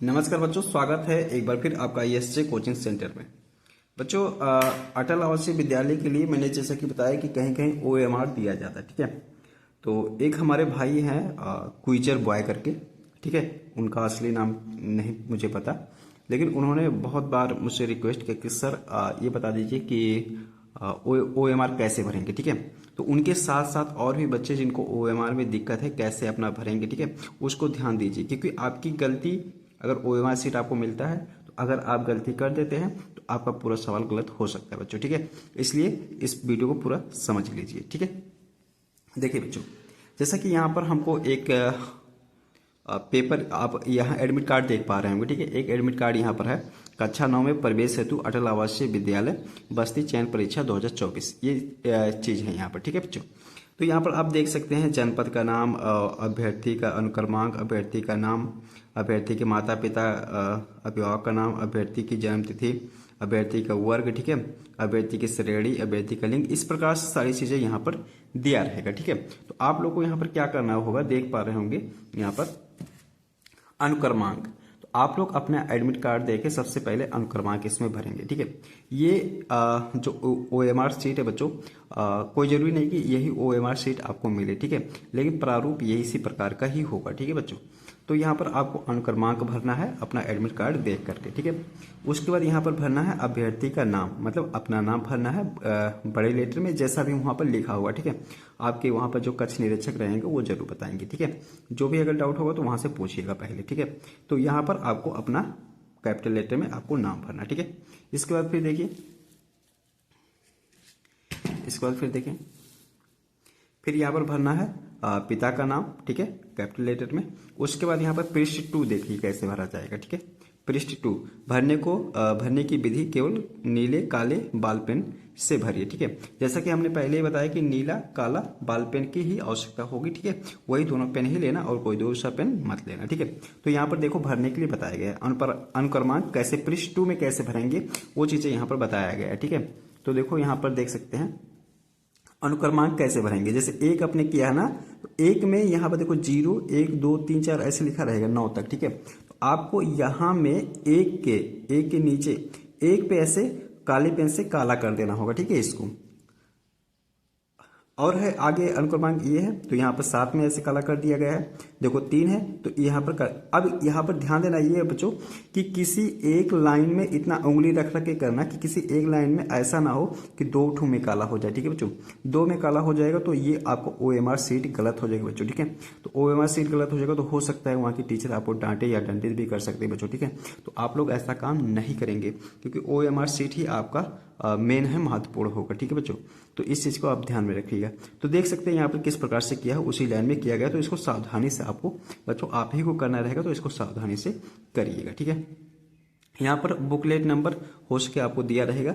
नमस्कार बच्चों, स्वागत है एक बार फिर आपका ईएसजे कोचिंग सेंटर में। बच्चों, अटल आवासीय विद्यालय के लिए मैंने जैसा कि बताया कि कहीं कहीं ओएमआर दिया जाता है। ठीक है, तो एक हमारे भाई हैं क्विजर बॉय करके। ठीक है, उनका असली नाम नहीं मुझे पता, लेकिन उन्होंने बहुत बार मुझसे रिक्वेस्ट किया कि सर ये बता दीजिए कि ओएमआर कैसे भरेंगे। ठीक है, तो उनके साथ साथ और भी बच्चे जिनको ओएमआर में दिक्कत है कैसे अपना भरेंगे, ठीक है, उसको ध्यान दीजिए। क्योंकि आपकी गलती, अगर ओएमआर सीट आपको मिलता है तो अगर आप गलती कर देते हैं तो आपका पूरा सवाल गलत हो सकता है बच्चों। ठीक है, इसलिए इस वीडियो को पूरा समझ लीजिए। ठीक है, देखिए बच्चों, जैसा कि यहाँ पर हमको एक पेपर, आप यहाँ एडमिट कार्ड देख पा रहे होंगे। ठीक है, एक एडमिट कार्ड यहाँ पर है, कक्षा 9 में प्रवेश हेतु अटल आवासीय विद्यालय बस्ती चयन परीक्षा 2024, ये चीज़ है यहाँ पर। ठीक है बच्चों, तो यहाँ पर आप देख सकते हैं जनपद का नाम, अभ्यर्थी का अनुक्रमांक, अभ्यर्थी का नाम, अभ्यर्थी के माता पिता अभिभावक का नाम, अभ्यर्थी की जन्म तिथि, अभ्यर्थी का वर्ग, ठीक है, अभ्यर्थी की श्रेणी, अभ्यर्थी का लिंग, इस प्रकार से सारी चीज़ें यहाँ पर दिया रहेगा। ठीक है, तो आप लोग को यहाँ पर क्या करना होगा, देख पा रहे होंगे यहाँ पर अनुक्रमांक। तो आप लोग अपना एडमिट कार्ड देके सबसे पहले अनुक्रमांक इसमें भरेंगे। ठीक है, ये जो ओएमआर सीट है बच्चों, कोई जरूरी नहीं कि यही ओएमआर सीट आपको मिले। ठीक है, लेकिन प्रारूप यही इसी प्रकार का ही होगा। ठीक है बच्चों, तो यहाँ पर आपको अनुक्रमांक भरना है अपना एडमिट कार्ड देख करके। ठीक है, उसके बाद यहाँ पर भरना है अभ्यर्थी का नाम, मतलब अपना नाम भरना है बड़े लेटर में, जैसा भी वहाँ पर लिखा हुआ। ठीक है, आपके वहाँ पर जो कक्ष निरीक्षक रहेंगे वो जरूर बताएंगे। ठीक है, जो भी अगर डाउट होगा तो वहाँ से पूछिएगा पहले। ठीक है, तो यहाँ पर आपको अपना कैपिटल लेटर में आपको नाम भरना। ठीक है, इसके बाद फिर देखिए, फिर यहाँ पर भरना है पिता का नाम। ठीक है, कैपिटल लेटर में। उसके बाद यहाँ पर पृष्ठ 2 देखिए कैसे भरा जाएगा। ठीक है, पृष्ठ 2 भरने की विधि केवल नीले काले बाल पेन से भरिए। ठीक है, जैसा कि हमने पहले ही बताया कि नीला काला बाल पेन की ही आवश्यकता होगी। ठीक है, वही दोनों पेन ही लेना और कोई दूसरा पेन मत लेना। ठीक है, तो यहाँ पर देखो भरने के लिए बताया गया है, अनुक्रमांक कैसे पृष्ठ 2 में कैसे भरेंगे वो चीजें यहाँ पर बताया गया है। ठीक है, तो देखो यहाँ पर देख सकते हैं अनुक्रमांक कैसे भरेंगे। जैसे एक अपने किया है ना, तो एक में यहाँ पर देखो 0 1 2 3 4 ऐसे लिखा रहेगा 9 तक। ठीक है, तो आपको यहाँ में एक के नीचे एक पे ऐसे काले पेन से काला कर देना होगा। ठीक है, इसको और है आगे अनुक्रमांक ये है, तो यहाँ पर 7 में ऐसे काला कर दिया गया है। देखो 3 है तो यहाँ पर अब यहाँ पर ध्यान देना ये है बच्चों कि किसी एक लाइन में इतना उंगली रख के करना कि किसी एक लाइन में ऐसा ना हो कि 2 ठू में काला हो जाए। ठीक है बच्चों, 2 में काला हो जाएगा तो ये आपको ओएमआर सीट गलत हो जाएगी बच्चों। ठीक है, तो ओएमआर सीट गलत हो जाएगा तो हो सकता है वहाँ की टीचर आपको डांटे या दंडित भी कर सकते हैं बच्चों। ठीक है, तो आप लोग ऐसा काम नहीं करेंगे क्योंकि ओएमआर सीट ही आपका मेन है, महत्वपूर्ण होगा। ठीक है बच्चों, तो इस चीज़ को आप ध्यान में रखिएगा। तो देख सकते हैं यहाँ पर किस प्रकार से किया है, उसी लाइन में किया गया। तो इसको सावधानी से आपको बच्चों आप ही को करना रहेगा, तो इसको सावधानी से करिएगा। ठीक है, यहाँ पर बुकलेट नंबर हो सके आपको दिया रहेगा,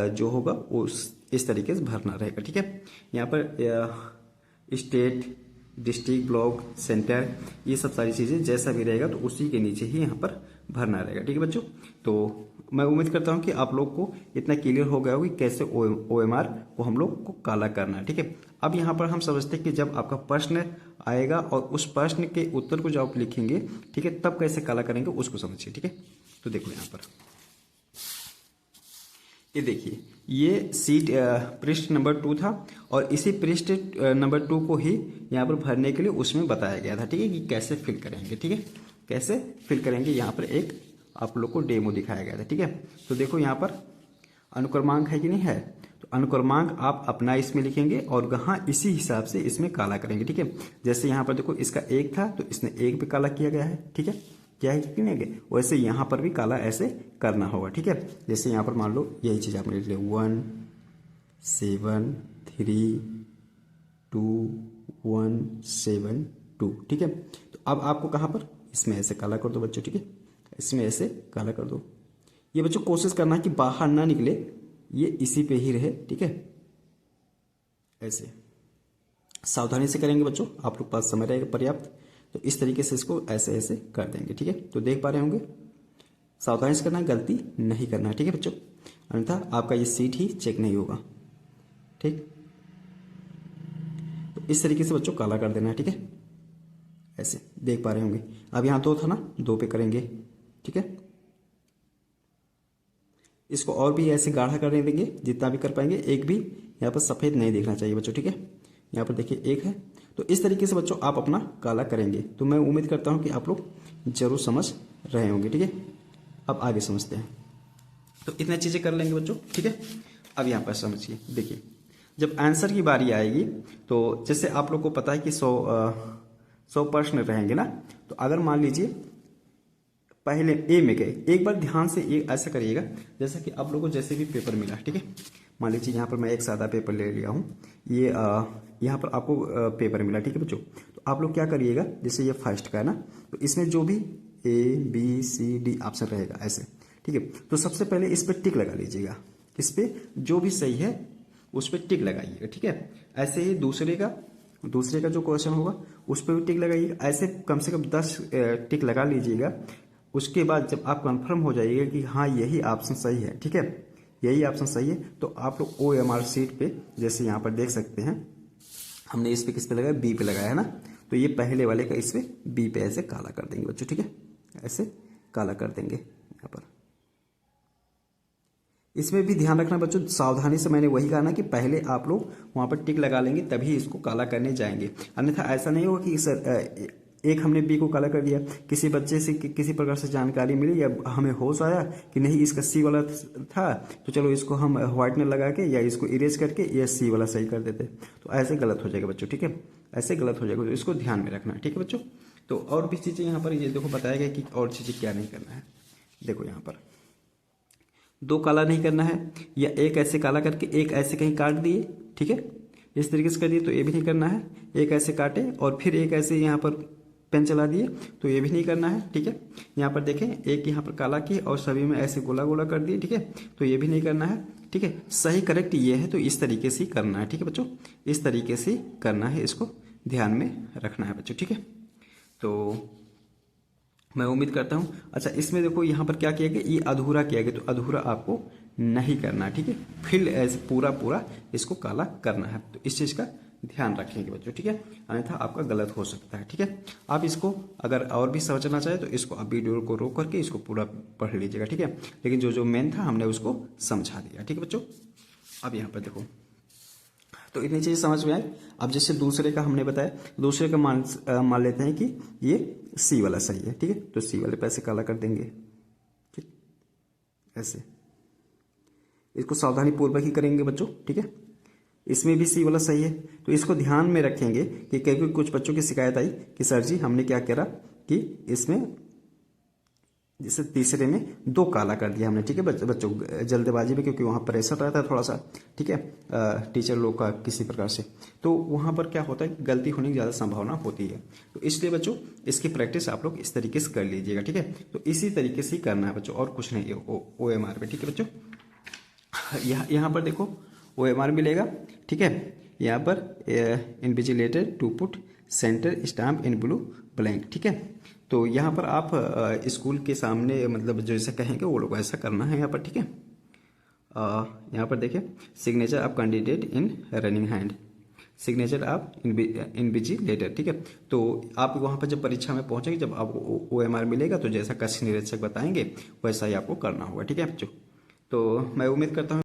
जो होगा वो इस तरीके से भरना रहेगा। ठीक है, यहाँ पर स्टेट, डिस्ट्रिक्ट, ब्लॉक, सेंटर, ये सब सारी चीज़ें जैसा भी रहेगा तो उसी के नीचे ही यहाँ पर भरना रहेगा। ठीक है बच्चों, तो मैं उम्मीद करता हूँ कि आप लोग को इतना क्लियर हो गया होगा कि कैसे ओएमआर को हम लोग को काला करना है। ठीक है, अब यहाँ पर हम समझते हैं कि जब आपका प्रश्न आएगा और उस प्रश्न के उत्तर को जब आप लिखेंगे, ठीक है, तब कैसे काला करेंगे उसको समझिए। ठीक है, तो देखो यहाँ पर ये देखिए, ये सीट पृष्ठ नंबर 2 था और इसी पृष्ठ नंबर 2 को ही यहाँ पर भरने के लिए उसमें बताया गया था। ठीक है, कि कैसे फिल करेंगे। ठीक है, कैसे फिल करेंगे, यहाँ पर एक आप लोग को डेमो दिखाया गया था। ठीक है, तो देखो यहाँ पर अनुक्रमांक है कि नहीं है, तो अनुक्रमांक आप अपना इसमें लिखेंगे और वहाँ इसी हिसाब से इसमें काला करेंगे। ठीक है, जैसे यहाँ पर देखो इसका 1 था तो इसने 1 पे काला किया गया है। ठीक है, क्या है कि नहीं है, वैसे यहाँ पर भी काला ऐसे करना होगा। ठीक है, जैसे यहाँ पर मान लो यही चीज़ आपने लिख लिया 1 7 3 2 1 7 2। ठीक है, तो अब आपको कहाँ पर इसमें ऐसे काला कर दो बच्चों। ठीक है, इसमें ऐसे काला कर दो। ये बच्चों कोशिश करना कि बाहर ना निकले, ये इसी पे ही रहे। ठीक है, ऐसे सावधानी से करेंगे बच्चों, आप लोग पास समय रहेगा पर्याप्त, तो इस तरीके से इसको ऐसे ऐसे कर देंगे। ठीक है, तो देख पा रहे होंगे, सावधानी से करना, गलती नहीं करना है। ठीक है बच्चों, अन्यथा आपका ये सीट ही चेक नहीं होगा। ठीक, तो इस तरीके से बच्चों काला कर देना है। ठीक है, ऐसे देख पा रहे होंगे। अब यहाँ 2 था ना, 2 पे करेंगे, ठीक है। इसको और भी ऐसे गाढ़ा करने देंगे जितना भी कर पाएंगे। एक भी यहाँ पर सफ़ेद नहीं दिखना चाहिए बच्चों, ठीक है। यहाँ पर देखिए एक है। तो इस तरीके से बच्चों आप अपना काला करेंगे। तो मैं उम्मीद करता हूँ कि आप लोग जरूर समझ रहे होंगे, ठीक है। अब आगे समझते हैं। तो इतनी चीज़ें कर लेंगे बच्चों, ठीक है। अब यहाँ पर समझिए, देखिए जब आंसर की बारी आएगी तो जैसे आप लोग को पता है कि 100 प्रश्न रहेंगे ना। तो अगर मान लीजिए पहले ए में गए, एक बार ध्यान से ये ऐसा करिएगा जैसा कि आप लोगों को जैसे भी पेपर मिला, ठीक है। मान लीजिए यहाँ पर मैं एक सादा पेपर ले लिया हूँ, ये यहाँ पर आपको पेपर मिला, ठीक है बच्चों। तो आप लोग क्या करिएगा, जैसे ये फर्स्ट का है ना, तो इसमें जो भी ABCD ऑप्शन रहेगा ऐसे, ठीक है। तो सबसे पहले इस पर टिक लगा लीजिएगा, इस पर जो भी सही है उस पर टिक लगाइएगा, ठीक है। ऐसे ही दूसरे का जो क्वेश्चन होगा उस पर भी टिक लगाइएगा। ऐसे कम से कम 10 टिक लगा लीजिएगा। उसके बाद जब आप कंफर्म हो जाइएगा कि हाँ यही ऑप्शन सही है, ठीक है, यही ऑप्शन सही है, तो आप लोग OMR शीट पे जैसे यहाँ पर देख सकते हैं, हमने इस पे किस पे लगाया, B पे लगाया है ना। तो ये पहले वाले का इस पे B पे ऐसे काला कर देंगे बच्चों, ठीक है, ऐसे काला कर देंगे यहाँ पर। इसमें भी ध्यान रखना बच्चों, सावधानी से, मैंने वही कहा ना कि पहले आप लोग वहाँ पर टिक लगा लेंगे तभी इसको काला करने जाएंगे। अन्यथा ऐसा नहीं होगा कि सर एक हमने B को काला कर दिया, किसी बच्चे से किसी प्रकार से जानकारी मिली या हमें होश आया कि नहीं इसका C वाला था, तो चलो इसको हम व्हाइटनर लगा के या इसको इरेज करके ये C वाला सही कर देते, तो ऐसे गलत हो जाएगा बच्चों, ठीक है, ऐसे गलत हो जाएगा। तो इसको ध्यान में रखना है, ठीक है बच्चों। तो और भी चीज़ें यहाँ पर ये देखो बताया गया कि और चीज़ें क्या नहीं करना है। देखो यहाँ पर 2 काला नहीं करना है, या एक ऐसे काला करके एक ऐसे कहीं काट दिए, ठीक है, इस तरीके से कर दिए, तो ये भी नहीं करना है। एक ऐसे काटे और फिर एक ऐसे यहाँ पर पेन चला दिए, तो ये भी नहीं करना है, ठीक है। यहाँ पर देखें एक यहाँ पर काला किए और सभी में ऐसे गोला गोला कर दिए, ठीक है, तो ये भी नहीं करना है, ठीक है। सही करेक्ट ये है, तो इस तरीके से करना है, ठीक है बच्चों, इस तरीके से करना है, इसको ध्यान में रखना है बच्चों, ठीक है। तो मैं उम्मीद करता हूँ। अच्छा इसमें देखो यहाँ पर क्या किया गया, ये अधूरा किया गया, तो अधूरा आपको नहीं करना है, ठीक है, फिल ऐसे पूरा इसको काला करना है। तो इस चीज़ का ध्यान रखेंगे बच्चों, ठीक है, अन्यथा आपका गलत हो सकता है, ठीक है। आप इसको अगर और भी समझना चाहे तो इसको आप वीडियो को रोक करके इसको पूरा पढ़ लीजिएगा, ठीक है। लेकिन जो मेन था हमने उसको समझा दिया, ठीक है बच्चों। अब यहाँ पर देखो, तो इतनी चीज़ समझ में आई। अब जैसे दूसरे का हमने बताया, दूसरे का मान लेते हैं कि ये C वाला सही है, ठीक है, तो C वाले पे ऐसे काला कर देंगे, ठीक, ऐसे इसको सावधानी पूर्वक ही करेंगे बच्चों, ठीक है। इसमें भी C वाला सही है, तो इसको ध्यान में रखेंगे कि कभी कुछ बच्चों की शिकायत आई कि सर जी हमने क्या करा कि इसमें जैसे तीसरे में 2 काला कर दिया हमने, ठीक है बच्चों, जल्दबाजी में, क्योंकि वहाँ प्रेशर रहता है थोड़ा सा, ठीक है, टीचर लोग का किसी प्रकार से, तो वहाँ पर क्या होता है गलती होने की ज़्यादा संभावना होती है। तो इसलिए बच्चों इसकी प्रैक्टिस आप लोग इस तरीके से कर लीजिएगा, ठीक है। तो इसी तरीके से ही करना है बच्चों, और कुछ नहीं है OMR पे, ठीक है बच्चों। यहाँ पर देखो OMR मिलेगा, ठीक है, यहाँ पर invigilator to put centre stamp in blue blank, ठीक है। तो यहाँ पर आप स्कूल के सामने मतलब जैसे कहेंगे वो लोग ऐसा करना है यहाँ पर, ठीक है। यहाँ पर देखिए signature of candidate in running hand, signature of invigilator, ठीक है। तो आप वहाँ पर जब परीक्षा में पहुँचेंगे, जब आपको OMR मिलेगा तो जैसा कक्ष निरीक्षक बताएंगे वैसा ही आपको करना होगा, ठीक है बच्चों। तो मैं उम्मीद करता हूँ